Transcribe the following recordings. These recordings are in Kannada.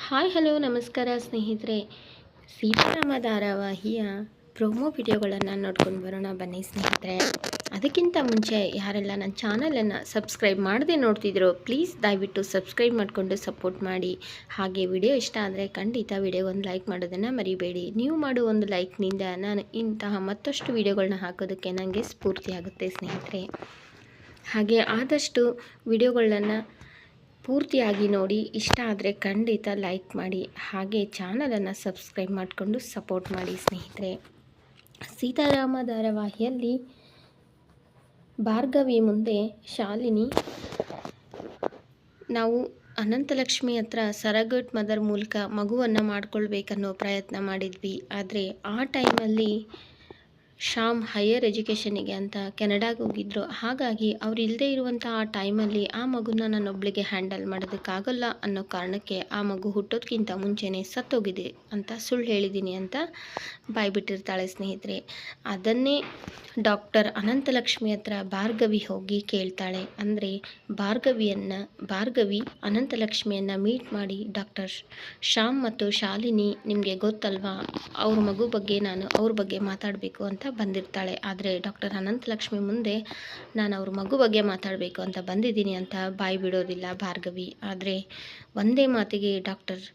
ಹಾಯ್ ಹಲೋ ನಮಸ್ಕಾರ ಸ್ನೇಹಿತರೆ. ಸೀತಾರಾಮ ಧಾರಾವಾಹಿಯ ಪ್ರೊಮೋ ವಿಡಿಯೋಗಳನ್ನು ನೋಡ್ಕೊಂಡು ಬರೋಣ ಬನ್ನಿ ಸ್ನೇಹಿತರೆ. ಅದಕ್ಕಿಂತ ಮುಂಚೆ ಯಾರೆಲ್ಲ ನನ್ನ ಚಾನಲನ್ನು ಸಬ್ಸ್ಕ್ರೈಬ್ ಮಾಡದೆ ನೋಡ್ತಿದ್ರು ಪ್ಲೀಸ್ ದಯವಿಟ್ಟು ಸಬ್ಸ್ಕ್ರೈಬ್ ಮಾಡಿಕೊಂಡು ಸಪೋರ್ಟ್ ಮಾಡಿ. ಹಾಗೆ ವಿಡಿಯೋ ಇಷ್ಟ ಆದರೆ ಖಂಡಿತ ವಿಡಿಯೋ ಒಂದು ಲೈಕ್ ಮಾಡೋದನ್ನು ಮರಿಬೇಡಿ. ನೀವು ಮಾಡೋ ಒಂದು ಲೈಕ್ನಿಂದ ನಾನು ಇಂತಹ ಮತ್ತಷ್ಟು ವಿಡಿಯೋಗಳನ್ನ ಹಾಕೋದಕ್ಕೆ ನನಗೆ ಸ್ಫೂರ್ತಿಯಾಗುತ್ತೆ ಸ್ನೇಹಿತರೆ. ಹಾಗೆ ಆದಷ್ಟು ವಿಡಿಯೋಗಳನ್ನು ಪೂರ್ತಿಯಾಗಿ ನೋಡಿ, ಇಷ್ಟ ಆದರೆ ಖಂಡಿತ ಲೈಕ್ ಮಾಡಿ. ಹಾಗೆ ಚಾನಲನ್ನು ಸಬ್ಸ್ಕ್ರೈಬ್ ಮಾಡಿಕೊಂಡು ಸಪೋರ್ಟ್ ಮಾಡಿ ಸ್ನೇಹಿತರೆ. ಸೀತಾರಾಮ ಧಾರಾವಾಹಿಯಲ್ಲಿ ಭಾರ್ಗವಿ ಮುಂದೆ ಶಾಲಿನಿ ನಾವು ಅನಂತಲಕ್ಷ್ಮಿ ಹತ್ರ ಸರಗಟ್ ಮದರ್ ಮೂಲಕ ಮಗುವನ್ನು ಮಾಡ್ಕೊಳ್ಬೇಕನ್ನೋ ಪ್ರಯತ್ನ ಮಾಡಿದ್ವಿ. ಆದರೆ ಆ ಟೈಮಲ್ಲಿ ಶ್ಯಾಮ್ ಹೈಯರ್ ಎಜುಕೇಷನಿಗೆ ಅಂತ ಕೆನಡಾಗೆ ಹೋಗಿದ್ರು. ಹಾಗಾಗಿ ಅವ್ರು ಇಲ್ಲದೆ ಇರುವಂಥ ಆ ಟೈಮಲ್ಲಿ ಆ ಮಗುನ ನಾನೊಬ್ಳಿಗೆ ಹ್ಯಾಂಡಲ್ ಮಾಡೋದಕ್ಕಾಗಲ್ಲ ಅನ್ನೋ ಕಾರಣಕ್ಕೆ ಆ ಮಗು ಹುಟ್ಟೋದಕ್ಕಿಂತ ಮುಂಚೆನೇ ಸತ್ತೋಗಿದೆ ಅಂತ ಸುಳ್ಳು ಹೇಳಿದ್ದೀನಿ ಅಂತ ಬಾಯ್ಬಿಟ್ಟಿರ್ತಾಳೆ ಸ್ನೇಹಿತರೆ. ಅದನ್ನೇ ಡಾಕ್ಟರ್ ಅನಂತಲಕ್ಷ್ಮಿ ಹತ್ರ ಭಾರ್ಗವಿ ಹೋಗಿ ಕೇಳ್ತಾಳೆ. ಅಂದರೆ ಭಾರ್ಗವಿ ಅನಂತಲಕ್ಷ್ಮಿಯನ್ನು ಮೀಟ್ ಮಾಡಿ, ಡಾಕ್ಟರ್ ಶ್ಯಾಮ್ ಮತ್ತು ಶಾಲಿನಿ ನಿಮಗೆ ಗೊತ್ತಲ್ವಾ, ಅವ್ರ ಮಗು ಬಗ್ಗೆ ನಾನು ಅವ್ರ ಬಗ್ಗೆ ಮಾತಾಡಬೇಕು ಅಂತ ಬಂದಿರ್ತಾಳೆ. ಆದರೆ ಡಾಕ್ಟರ್ ಅನಂತಲಕ್ಷ್ಮಿ ಮುಂದೆ ನಾನು ಅವ್ರ ಮಗು ಬಗ್ಗೆ ಮಾತಾಡಬೇಕು ಅಂತ ಬಂದಿದ್ದೀನಿ ಅಂತ ಬಾಯಿ ಬಿಡೋದಿಲ್ಲ ಭಾರ್ಗವಿ. ಆದರೆ ಒಂದೇ ಮಾತಿಗೆ ಡಾಕ್ಟರ್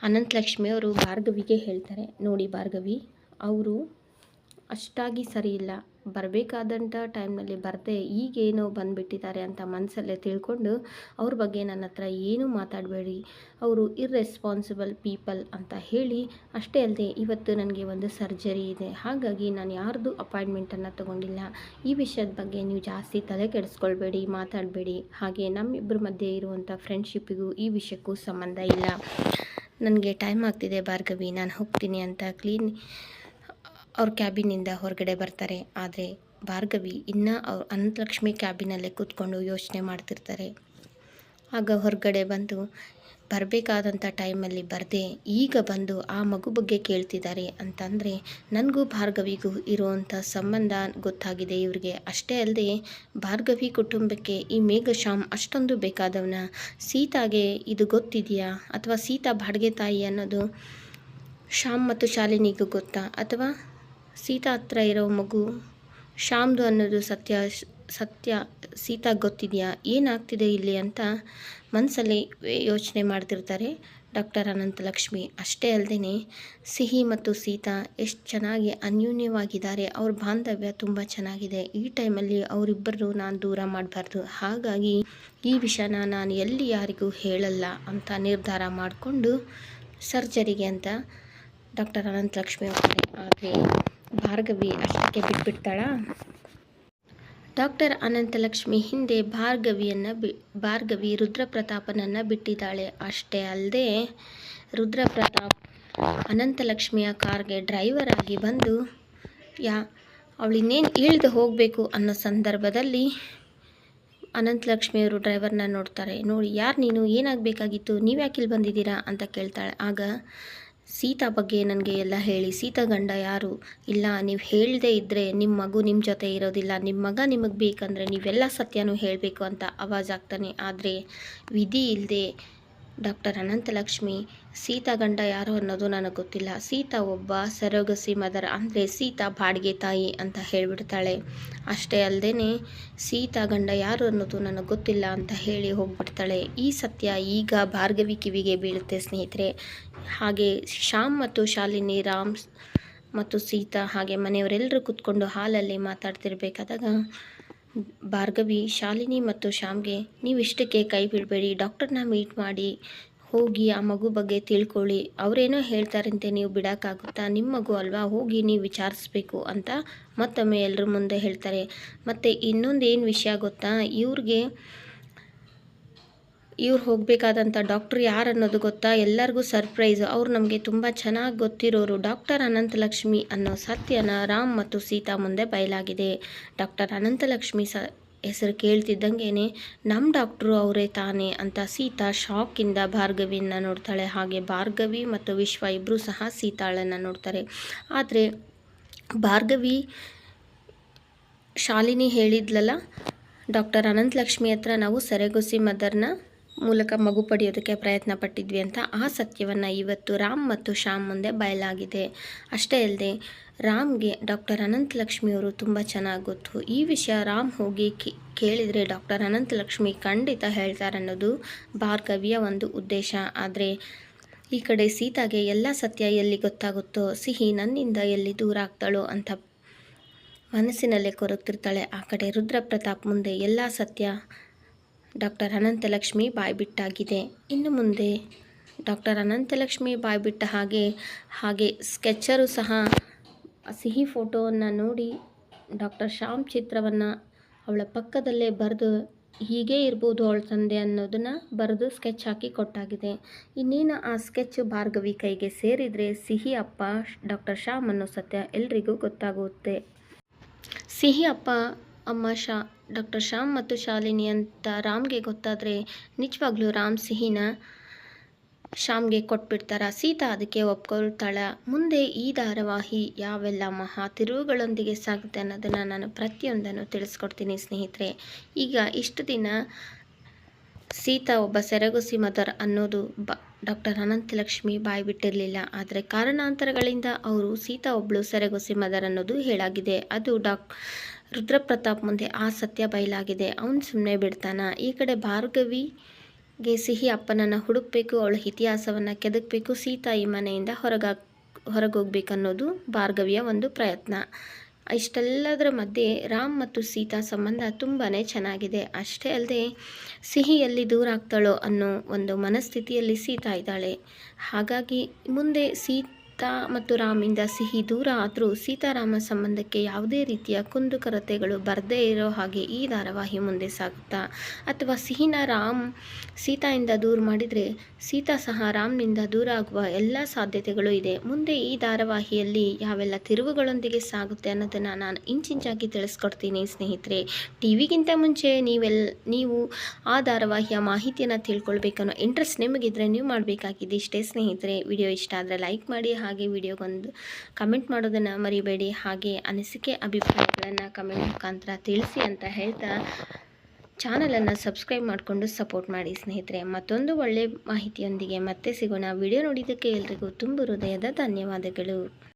ಅನಂತಲಕ್ಷ್ಮಿಯವರು ಭಾರ್ಗವಿಗೆ ಹೇಳ್ತಾರೆ, ನೋಡಿ ಭಾರ್ಗವಿ, ಅವರು ಅಷ್ಟಾಗಿ ಸರಿ ಇಲ್ಲ, ಬರಬೇಕಾದಂಥ ಟೈಮ್ನಲ್ಲಿ ಬರದೆ ಈಗೇನೋ ಬಂದುಬಿಟ್ಟಿದ್ದಾರೆ ಅಂತ ಮನಸ್ಸಲ್ಲೇ ತಿಳ್ಕೊಂಡು ಅವ್ರ ಬಗ್ಗೆ ನನ್ನ ಹತ್ರ ಏನೂ ಮಾತಾಡಬೇಡಿ, ಅವರು ಇರ್ರೆಸ್ಪಾನ್ಸಿಬಲ್ ಪೀಪಲ್ ಅಂತ ಹೇಳಿ, ಅಷ್ಟೇ ಅಲ್ಲದೆ ಇವತ್ತು ನನಗೆ ಒಂದು ಸರ್ಜರಿ ಇದೆ, ಹಾಗಾಗಿ ನಾನು ಯಾರ್ದು ಅಪಾಯಿಂಟ್ಮೆಂಟನ್ನು ತೊಗೊಂಡಿಲ್ಲ, ಈ ವಿಷಯದ ಬಗ್ಗೆ ನೀವು ಜಾಸ್ತಿ ತಲೆ ಕೆಡಿಸ್ಕೊಳ್ಬೇಡಿ, ಮಾತಾಡಬೇಡಿ, ಹಾಗೆ ನಮ್ಮಿಬ್ಬರ ಮಧ್ಯೆ ಇರುವಂಥ ಫ್ರೆಂಡ್ಶಿಪ್ಪಿಗೂ ಈ ವಿಷಯಕ್ಕೂ ಸಂಬಂಧ ಇಲ್ಲ, ನನಗೆ ಟೈಮ್ ಆಗ್ತಿದೆ ಭಾರ್ಗವಿ, ನಾನು ಹೋಗ್ತೀನಿ ಅಂತ ಅವ್ರ ಕ್ಯಾಬಿನಿಂದ ಹೊರಗಡೆ ಬರ್ತಾರೆ. ಆದರೆ ಭಾರ್ಗವಿ ಇನ್ನೂ ಅವ್ರ ಅನಂತಲಕ್ಷ್ಮಿ ಕ್ಯಾಬಿನಲ್ಲೇ ಕೂತ್ಕೊಂಡು ಯೋಚನೆ ಮಾಡ್ತಿರ್ತಾರೆ. ಆಗ ಹೊರಗಡೆ ಬಂದು ಬರಬೇಕಾದಂಥ ಟೈಮಲ್ಲಿ ಬರದೆ ಈಗ ಬಂದು ಆ ಮಗು ಬಗ್ಗೆ ಕೇಳ್ತಿದ್ದಾರೆ ಅಂತಂದರೆ ನನಗೂ ಭಾರ್ಗವಿಗೂ ಇರುವಂಥ ಸಂಬಂಧ ಗೊತ್ತಾಗಿದೆ ಇವ್ರಿಗೆ. ಅಷ್ಟೇ ಅಲ್ಲದೆ ಭಾರ್ಗವಿ ಕುಟುಂಬಕ್ಕೆ ಈ ಮೇಘಶ್ಯಾಮ್ ಅಷ್ಟೊಂದು ಬೇಕಾದವನ, ಸೀತಾಗೆ ಇದು ಗೊತ್ತಿದೆಯಾ, ಅಥವಾ ಸೀತಾ ಬಾಡಿಗೆ ತಾಯಿ ಅನ್ನೋದು ಶ್ಯಾಮ್ ಮತ್ತು ಶಾಲಿನಿಗೂ ಗೊತ್ತಾ, ಅಥವಾ ಸೀತಾ ಹತ್ರ ಇರೋ ಮಗು ಶ್ಯಾಮ್ದು ಅನ್ನೋದು ಸತ್ಯ ಸೀತಾ ಗೊತ್ತಿದೆಯಾ, ಏನಾಗ್ತಿದೆ ಇಲ್ಲಿ ಅಂತ ಮನಸ್ಸಲ್ಲಿ ಯೋಚನೆ ಮಾಡ್ತಿರ್ತಾರೆ ಡಾಕ್ಟರ್ ಅನಂತಲಕ್ಷ್ಮಿ. ಅಷ್ಟೇ ಅಲ್ಲದೆ ಸಿಹಿ ಮತ್ತು ಸೀತಾ ಎಷ್ಟು ಚೆನ್ನಾಗಿ ಅನ್ಯೋನ್ಯವಾಗಿದ್ದಾರೆ, ಅವ್ರ ಬಾಂಧವ್ಯ ತುಂಬ ಚೆನ್ನಾಗಿದೆ. ಈ ಟೈಮಲ್ಲಿ ಅವರಿಬ್ಬರು ನಾನು ದೂರ ಮಾಡಬಾರ್ದು, ಹಾಗಾಗಿ ಈ ವಿಷಯನ ನಾನು ಎಲ್ಲಿ ಯಾರಿಗೂ ಹೇಳಲ್ಲ ಅಂತ ನಿರ್ಧಾರ ಮಾಡಿಕೊಂಡು ಸರ್ಜರಿಗೆ ಅಂತ ಡಾಕ್ಟರ್ ಅನಂತಲಕ್ಷ್ಮಿ ಹೋಗ್ತಾರೆ. ಆದರೆ ಭಾರ್ಗವಿ ಅಷ್ಟಕ್ಕೆ ಬಿಟ್ಬಿಡ್ತಾಳ. ಡಾಕ್ಟರ್ ಅನಂತಲಕ್ಷ್ಮಿ ಹಿಂದೆ ಭಾರ್ಗವಿ ರುದ್ರಪ್ರತಾಪನನ್ನು ಬಿಟ್ಟಿದ್ದಾಳೆ. ಅಷ್ಟೇ ಅಲ್ಲದೆ ರುದ್ರಪ್ರತಾಪ್ ಅನಂತಲಕ್ಷ್ಮಿಯ ಕಾರ್ಗೆ ಡ್ರೈವರ್ ಆಗಿ ಬಂದು ಅವಳಿನ್ನೇನು ಇಳಿದು ಹೋಗಬೇಕು ಅನ್ನೋ ಸಂದರ್ಭದಲ್ಲಿ ಅನಂತಲಕ್ಷ್ಮಿಯವರು ಡ್ರೈವರ್ನ ನೋಡ್ತಾರೆ. ನೋಡಿ, ಯಾರು ನೀನು, ಏನಾಗಬೇಕಾಗಿತ್ತು, ನೀವು ಯಾಕೆ ಇಲ್ಲಿ ಬಂದಿದ್ದೀರಾ ಅಂತ ಕೇಳ್ತಾಳೆ. ಆಗ ಸೀತಾ ಬಗ್ಗೆ ನನಗೆ ಎಲ್ಲ ಹೇಳಿ, ಸೀತಾ ಗಂಡ ಯಾರು, ಇಲ್ಲ ನೀವು ಹೇಳದೇ ಇದ್ದರೆ ನಿಮ್ಮ ಮಗು ನಿಮ್ಮ ಜೊತೆ ಇರೋದಿಲ್ಲ, ನಿಮ್ಮ ಮಗ ನಿಮಗೆ ಬೇಕಂದರೆ ನೀವೆಲ್ಲ ಸತ್ಯನೂ ಹೇಳಬೇಕು ಅಂತ ಆವಾಜಾಗ್ತಾನೆ. ಆದರೆ ವಿಧಿ ಇಲ್ಲದೆ ಡಾಕ್ಟರ್ ಅನಂತಲಕ್ಷ್ಮಿ ಸೀತಾ ಗಂಡ ಯಾರು ಅನ್ನೋದು ನನಗೆ ಗೊತ್ತಿಲ್ಲ, ಸೀತಾ ಒಬ್ಬ ಸರೋಗಸಿ ಮದರ್, ಅಂದರೆ ಸೀತಾ ಬಾಡಿಗೆ ತಾಯಿ ಅಂತ ಹೇಳಿಬಿಡ್ತಾಳೆ. ಅಷ್ಟೇ ಅಲ್ಲದೆ ಸೀತಾ ಗಂಡ ಯಾರು ಅನ್ನೋದು ನನಗೆ ಗೊತ್ತಿಲ್ಲ ಅಂತ ಹೇಳಿ ಹೋಗ್ಬಿಡ್ತಾಳೆ. ಈ ಸತ್ಯ ಈಗ ಭಾರ್ಗವಿ ಕಿವಿಗೆ ಬೀಳುತ್ತೆ ಸ್ನೇಹಿತರೆ. ಹಾಗೆ ಶ್ಯಾಮ್ ಮತ್ತು ಶಾಲಿನಿ, ರಾಮ್ ಮತ್ತು ಸೀತಾ ಹಾಗೆ ಮನೆಯವರೆಲ್ಲರೂ ಕೂತ್ಕೊಂಡು ಹಾಲಲ್ಲಿ ಮಾತಾಡ್ತಿರ್ಬೇಕಾದಾಗ ಭಾರ್ಗವಿ ಶಾಲಿನಿ ಮತ್ತು ಶ್ಯಾಮ್ಗೆ, ನೀವು ಇಷ್ಟಕ್ಕೆ ಕೈ ಬಿಡಬೇಡಿ, ಡಾಕ್ಟರ್ನ ಮೀಟ್ ಮಾಡಿ ಹೋಗಿ ಆ ಮಗು ಬಗ್ಗೆ ತಿಳ್ಕೊಳ್ಳಿ, ಅವರೇನೋ ಹೇಳ್ತಾರಂತೆ ನೀವು ಬಿಡೋಕ್ಕಾಗುತ್ತಾ, ನಿಮ್ಮ ಮಗು ಅಲ್ವಾ, ಹೋಗಿ ನೀವು ವಿಚಾರಿಸ್ಬೇಕು ಅಂತ ಮತ್ತೊಮ್ಮೆ ಎಲ್ಲರ ಮುಂದೆ ಹೇಳ್ತಾರೆ. ಮತ್ತು ಇನ್ನೊಂದು ಏನು ವಿಷಯ ಗೊತ್ತಾ, ಇವ್ರು ಹೋಗಬೇಕಾದಂಥ ಡಾಕ್ಟ್ರು ಯಾರು ಅನ್ನೋದು ಗೊತ್ತಾ, ಎಲ್ಲರಿಗೂ ಸರ್ಪ್ರೈಸ್, ಅವ್ರು ನಮಗೆ ತುಂಬ ಚೆನ್ನಾಗಿ ಗೊತ್ತಿರೋರು ಡಾಕ್ಟರ್ ಅನಂತಲಕ್ಷ್ಮಿ ಅನ್ನೋ ಸತ್ಯನ ರಾಮ್ ಮತ್ತು ಸೀತಾ ಮುಂದೆ ಬಯಲಾಗಿದೆ. ಡಾಕ್ಟರ್ ಅನಂತಲಕ್ಷ್ಮಿ ಹೆಸರು ಕೇಳ್ತಿದ್ದಂಗೆ ನಮ್ಮ ಡಾಕ್ಟ್ರು ಅವರೇ ತಾನೇ ಅಂತ ಸೀತಾ ಶಾಕಿಂದ ಭಾರ್ಗವಿಯನ್ನು ನೋಡ್ತಾಳೆ. ಹಾಗೆ ಭಾರ್ಗವಿ ಮತ್ತು ವಿಶ್ವ ಇಬ್ಬರೂ ಸಹ ಸೀತಾಳನ್ನು ನೋಡ್ತಾರೆ. ಆದರೆ ಭಾರ್ಗವಿ ಶಾಲಿನಿ ಹೇಳಿದ್ಲಲ್ಲ, ಡಾಕ್ಟರ್ ಅನಂತಲಕ್ಷ್ಮಿ ಹತ್ರ ನಾವು ಸೆರೆಗೊಸಿ ಮದರ್ನ ಮೂಲಕ ಮಗು ಪಡೆಯೋದಕ್ಕೆ ಪ್ರಯತ್ನ ಪಟ್ಟಿದ್ವಿ ಅಂತ ಆ ಸತ್ಯವನ್ನು ಇವತ್ತು ರಾಮ್ ಮತ್ತು ಶ್ಯಾಮ್ ಮುಂದೆ ಬಯಲಾಗಿದೆ. ಅಷ್ಟೇ ಅಲ್ಲದೆ ರಾಮ್ಗೆ ಡಾಕ್ಟರ್ ಅನಂತಲಕ್ಷ್ಮಿಯವರು ತುಂಬ ಚೆನ್ನಾಗಿ ಗೊತ್ತು. ಈ ವಿಷಯ ರಾಮ್ ಹೋಗಿ ಕೇಳಿದರೆ ಡಾಕ್ಟರ್ ಅನಂತಲಕ್ಷ್ಮಿ ಖಂಡಿತ ಹೇಳ್ತಾರೆ ಅನ್ನೋದು ಭಾರ್ಗವಿಯ ಒಂದು ಉದ್ದೇಶ. ಆದರೆ ಈ ಕಡೆ ಸೀತಾಗೆ ಎಲ್ಲ ಸತ್ಯ ಎಲ್ಲಿ ಗೊತ್ತಾಗುತ್ತೋ, ಸಿಹಿ ನನ್ನಿಂದ ಎಲ್ಲಿ ದೂರ ಆಗ್ತಾಳೋ ಅಂತ ಮನಸ್ಸಿನಲ್ಲೇ ಕೊರಗ್ತಿರ್ತಾಳೆ. ಆ ಕಡೆ ರುದ್ರಪ್ರತಾಪ್ ಮುಂದೆ ಎಲ್ಲ ಸತ್ಯ ಡಾಕ್ಟರ್ ಅನಂತಲಕ್ಷ್ಮಿ ಬಾಯ್ಬಿಟ್ಟಾಗಿದೆ. ಇನ್ನು ಮುಂದೆ ಡಾಕ್ಟರ್ ಅನಂತಲಕ್ಷ್ಮಿ ಬಾಯ್ಬಿಟ್ಟ ಹಾಗೆ ಸ್ಕೆಚ್ಚರು ಸಹ ಸಿಹಿ ಫೋಟೋವನ್ನು ನೋಡಿ ಡಾಕ್ಟರ್ ಶ್ಯಾಮ್ ಚಿತ್ರವನ್ನು ಅವಳ ಪಕ್ಕದಲ್ಲೇ ಬರೆದು ಹೀಗೆ ಇರ್ಬೋದು ಅವಳ ತಂದೆ ಅನ್ನೋದನ್ನು ಬರೆದು ಸ್ಕೆಚ್ ಹಾಕಿ ಕೊಟ್ಟಾಗಿದೆ. ಇನ್ನೇನು ಆ ಸ್ಕೆಚ್ ಭಾರ್ಗವಿ ಕೈಗೆ ಸೇರಿದರೆ ಸಿಹಿ ಅಪ್ಪ ಡಾಕ್ಟರ್ ಶ್ಯಾಮ್ ಅನ್ನೋ ಸತ್ಯ ಎಲ್ರಿಗೂ ಗೊತ್ತಾಗುತ್ತೆ. ಸಿಹಿ ಅಪ್ಪ ಅಮ್ಮ ಡಾಕ್ಟರ್ ಶ್ಯಾಮ್ ಮತ್ತು ಶಾಲಿನಿ ಅಂತ ರಾಮ್ಗೆ ಗೊತ್ತಾದರೆ ನಿಜವಾಗ್ಲೂ ರಾಮ್ ಸಿಹಿನ ಶ್ಯಾಮ್ಗೆ ಕೊಟ್ಬಿಡ್ತಾರ. ಸೀತಾ ಅದಕ್ಕೆ ಒಪ್ಕೊಳ್ತಾಳ. ಮುಂದೆ ಈ ಧಾರಾವಾಹಿ ಯಾವೆಲ್ಲ ಮಹಾ ತಿರುವುಗಳೊಂದಿಗೆ ಸಾಗುತ್ತೆ ಅನ್ನೋದನ್ನು ನಾನು ಪ್ರತಿಯೊಂದನ್ನು ತಿಳಿಸ್ಕೊಡ್ತೀನಿ ಸ್ನೇಹಿತರೆ. ಈಗ ಇಷ್ಟು ದಿನ ಸೀತಾ ಒಬ್ಬ ಸೆರಗುಸಿ ಮದರ್ ಅನ್ನೋದು ಡಾಕ್ಟರ್ ಅನಂತಲಕ್ಷ್ಮಿ ಬಾಯ್ಬಿಟ್ಟಿರಲಿಲ್ಲ. ಆದರೆ ಕಾರಣಾಂತರಗಳಿಂದ ಅವರು ಸೀತಾ ಒಬ್ಬಳು ಸೆರಗುಸಿ ಮದರ್ ಅನ್ನೋದು ಹೇಳಾಗಿದೆ. ಅದು ರುದ್ರಪ್ರತಾಪ್ ಮುಂದೆ ಆ ಸತ್ಯ ಬಯಲಾಗಿದೆ. ಅವನು ಸುಮ್ಮನೆ ಬಿಡ್ತಾನ. ಈ ಕಡೆ ಭಾರ್ಗವಿಗೆ ಸಿಹಿ ಅಪ್ಪನನ್ನು ಹುಡುಕಬೇಕು, ಅವಳ ಇತಿಹಾಸವನ್ನು ಕೆದಕಬೇಕು, ಸೀತಾ ಈ ಮನೆಯಿಂದ ಹೊರಗೋಗ್ಬೇಕನ್ನೋದು ಭಾರ್ಗವಿಯ ಒಂದು ಪ್ರಯತ್ನ. ಇಷ್ಟೆಲ್ಲದರ ಮಧ್ಯೆ ರಾಮ್ ಮತ್ತು ಸೀತಾ ಸಂಬಂಧ ತುಂಬಾ ಚೆನ್ನಾಗಿದೆ. ಅಷ್ಟೇ ಅಲ್ಲದೆ ಸಿಹಿಯಲ್ಲಿ ದೂರ ಆಗ್ತಾಳೋ ಅನ್ನೋ ಒಂದು ಮನಸ್ಥಿತಿಯಲ್ಲಿ ಸೀತಾ ಇದ್ದಾಳೆ. ಹಾಗಾಗಿ ಮುಂದೆ ಸೀತಾ ಮತ್ತು ರಾಮಿಂದ ಸಿಹಿ ದೂರ ಆದರೂ ಸೀತಾರಾಮ ಸಂಬಂಧಕ್ಕೆ ಯಾವುದೇ ರೀತಿಯ ಕುಂದುಕೊರತೆಗಳು ಬರದೇ ಇರೋ ಹಾಗೆ ಈ ಧಾರಾವಾಹಿ ಮುಂದೆ ಸಾಗುತ್ತಾ, ಅಥವಾ ಸಿಹಿನ ರಾಮ್ ಸೀತಾಯಿಂದ ದೂರ ಮಾಡಿದರೆ ಸೀತಾ ಸಹ ರಾಮ್ನಿಂದ ದೂರ ಆಗುವ ಎಲ್ಲ ಸಾಧ್ಯತೆಗಳು ಇದೆ. ಮುಂದೆ ಈ ಧಾರಾವಾಹಿಯಲ್ಲಿ ಯಾವೆಲ್ಲ ತಿರುವುಗಳೊಂದಿಗೆ ಸಾಗುತ್ತೆ ಅನ್ನೋದನ್ನು ನಾನು ಇಂಚಿಂಚಾಗಿ ತಿಳಿಸ್ಕೊಡ್ತೀನಿ ಸ್ನೇಹಿತರೆ. ಟಿವಿಗಿಂತ ಮುಂಚೆ ನೀವು ಆ ಧಾರಾವಾಹಿಯ ಮಾಹಿತಿಯನ್ನು ತಿಳ್ಕೊಳ್ಬೇಕನ್ನೋ ಇಂಟ್ರೆಸ್ಟ್ ನಿಮಗಿದ್ರೆ ನೀವು ಮಾಡಬೇಕಾಗಿದೆ ಇಷ್ಟೇ ಸ್ನೇಹಿತರೆ. ವಿಡಿಯೋ ಇಷ್ಟ ಆದರೆ ಲೈಕ್ ಮಾಡಿ, ಹಾಗೆ ವಿಡಿಯೋಗೊಂದು ಕಮೆಂಟ್ ಮಾಡೋದನ್ನು ಮರಿಬೇಡಿ. ಹಾಗೆ ಅನಿಸಿಕೆ ಅಭಿಪ್ರಾಯಗಳನ್ನು ಕಮೆಂಟ್ ಮುಖಾಂತರ ತಿಳಿಸಿ ಅಂತ ಹೇಳ್ತಾ ಚಾನಲನ್ನು ಸಬ್ಸ್ಕ್ರೈಬ್ ಮಾಡಿಕೊಂಡು ಸಪೋರ್ಟ್ ಮಾಡಿ ಸ್ನೇಹಿತರೆ. ಮತ್ತೊಂದು ಒಳ್ಳೆಯ ಮಾಹಿತಿಯೊಂದಿಗೆ ಮತ್ತೆ ಸಿಗೋಣ. ವಿಡಿಯೋ ನೋಡಿದ್ದಕ್ಕೆ ಎಲ್ರಿಗೂ ತುಂಬ ಹೃದಯದ ಧನ್ಯವಾದಗಳು.